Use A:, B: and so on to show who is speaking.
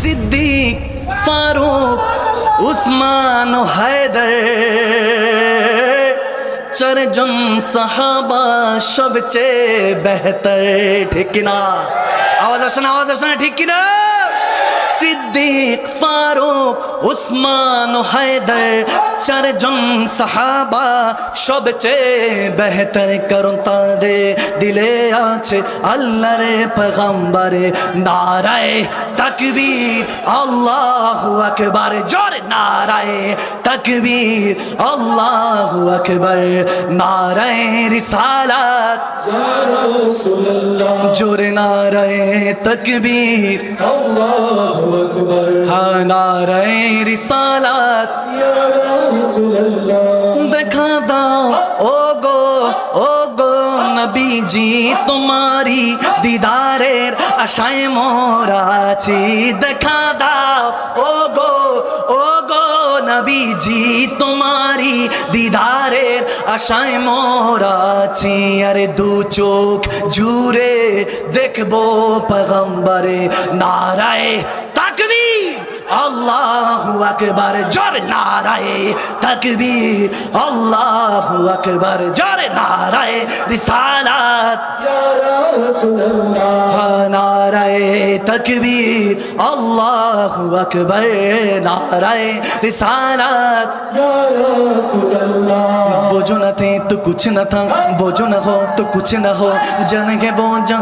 A: সিদ্দিক ফারুক উসমান ও হায়দার চারজন সাহাবা সবচেয়ে বেহতর। ঠিক কিনা? আওয়াজ আসে না ঠিক কিনা? সিদ্দিক ফারুক উসমান ও হায়দার চারজন সাহাবা সবচেয়ে বেহতর, কারণ তাদের দিলে আছে আল্লাহর পয়গম্বরে নারায়ে তাকবীর আল্লাহু আকবার, জোরে নারায়ে তাকবীর আল্লাহু আকবার, নারায়ে রিসালাত ইয়া রাসূলুল্লাহ, জোরে নারায়ে তাকবীর আল্লাহু আকবার, নারায়ে রিসালাত ইয়া রাসূলুল্লাহ। দেখা দাও ও গো নবীজি, তোমারি দিদারের আশায় মোরা আছি। দেখা দাও ও গো নবীজি, তোমারি দিদারের আশায় মোরা আছি। আরে দু চোখ জুড়ে দেখবো পয়গম্বরে নারায়ে তাকবীর আল্লাহু আকবার, জোরে নারায়ে তাকবীর আল্লাহু আকবার, জোরে নারায়ে রিসালাত ইয়া রাসূলুল্লাহ, নারায়ে তাকবীর আল্লাহু আকবার, নারায়ে রিসালাত ইয়া রাসূলুল্লাহ। वो जो न थे तो कुछ न था, वो जो न हो तो कुछ न हो, जाने के वो जहां